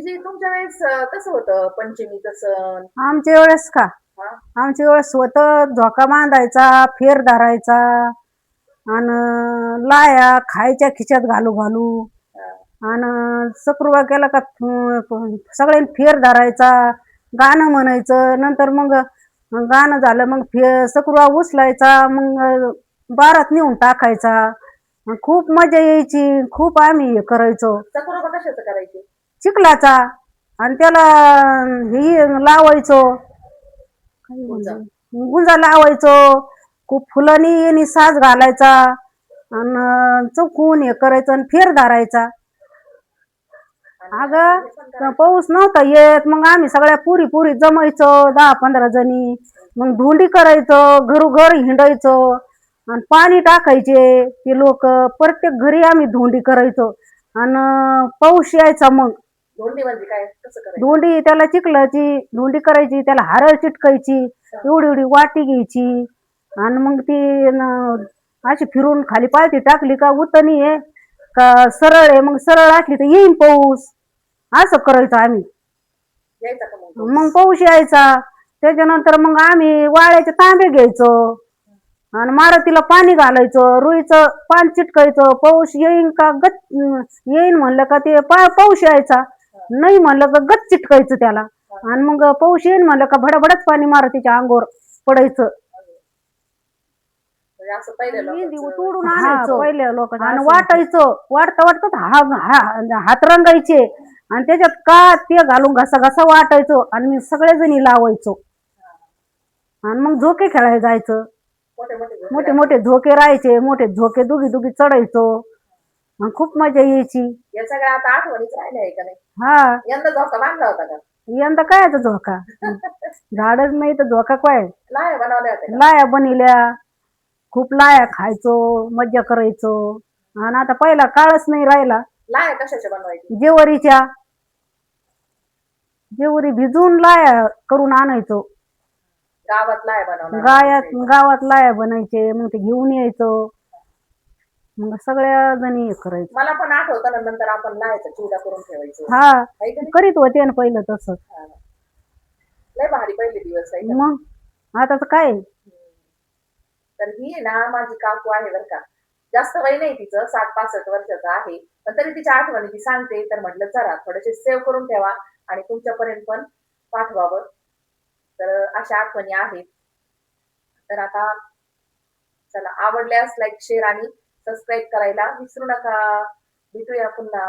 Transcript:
जी तुमच्या वेळेस कसं होतं पंचमीचं सण? आमच्या वेळेस का हा आमच्या वेळेस स्वतः झोका बांधायचा, फेर धरायचा आणि लाया खायच्या खिच्यात घालू घालू हा. आणि सक्रुबा केला का सगळ्यांनी फेर धरायचा, गाणं म्हणायचं. नंतर मग गाणं झालं मग सक्रुबा उचलायचा, मग बारात नेऊन टाकायचा. मग खूप मजा यायची, खूप आम्ही हे करायचो. सकुराबा कशाचं करायचे? चिखलाचा. आणि त्याला हे लावायचो, काय गुंजा. म्हणले, गुंजा लावायचो. खूप फुलांनी साज घालायचा आणि चौकून हे करायचं आणि फेर धरायचा. आणि हे पण अगं करायचं. पाऊस नव्हता येत, मग आम्ही सगळ्या पुरी पुरी जमायचो 10-15 जणी. मग धुंडी करायचो, घरोघर हिंडायचो आणि पाणी टाकायचे ते लोक. प्रत्येक घरी आम्ही धुंडी करायचो आणि पाऊस यायचा. मग धोंडी म्हणजे काय? कसं करायचं? धुंडी त्याला चिखलाची धुंडी करायची, त्याला हरळ चिटकायची, एवढी एवढी वाटी घ्यायची आणि मग ती अशी फिरून खाली पालथी टाकली का उतनी आहे का सरळ आहे, मग सरळ असली तर येईन पाऊस. असं करायचं आम्ही. यायचा का मग मग पाऊस यायचा. त्याच्यानंतर मग आम्ही वाळ्याचे तांबे घ्यायचो आणि मारुतीला पाणी घालायचं, रुईचं पान चिटकायचं. पाऊस येईन का येईन म्हणलं का ते पाऊस यायचा, नाही म्हणलं का गच चिटकायचं त्याला. आणि मग पाऊस येईन म्हणलं का भडाभडच पाणी मारुतीच्या अंगावर पडायचं. म्हणजे असं पहिल्या लोकांचं. तोडून आणायचो पहिल्या लोकांचं आणि वाटायचो. वाटता वाटता हात रंगायचे आणि त्याच्यात का ते घालून घसा घसा वाटायचो आणि मी सगळेजणी लावायचो. आणि मग झोके खेळायला जायचं. मोठे मोठे झोके मोठे राहायचे. मोठे झोके राहायचे, मोठे झोके दुगी दुगी चढायचो आणि खूप मजा यायची. या सगळ्या आता आठवणीच राहिल्या आहे का नाही? हा, यंदा झोका बांधला होता का? यंदा काय आता झोका झाडच नाही तर झोका काय. लाया बनवल्या होत्या का? लाया बनिल्या, खूप लाया खायचो, मज्जा करायचो. आणि आता पहिला काळच नाही राहिला. लाया कशाच्या बनवायची? जेवरीच्या, जेवरी भिजून लाया करून आणायचो. गावात लाया बनवणार. गावात लाया बनायचे, मग ते घेऊन यायचो. मग सगळ्या जणी हे करायचो. मला पण आठवतं ना, नंतर आपण लायाचा चिवडा करून ठेवायचो. हा, आहे का नाही? करीत होते ना पहिलं तसं. हा. लय भारी पहिले दिवस आहे का? मग आता तर काय. तर ही आहे ना माझी काकू आहे बरं का. जास्त वय नाही तिचं, 60-65 वर्षाचं आहे. पण तरी तिच्या आठवणी ती सांगते, तर म्हटलं चला थोडेसे सेव्ह करून ठेवा आणि तुमच्यापर्यंत पण पाठवावं. तर अशा आठवणी आहेत. तर आता चला, आवडल्यास लाईक शेअर आणि सबस्क्राईब करायला विसरू नका. भेटूया पुन्हा.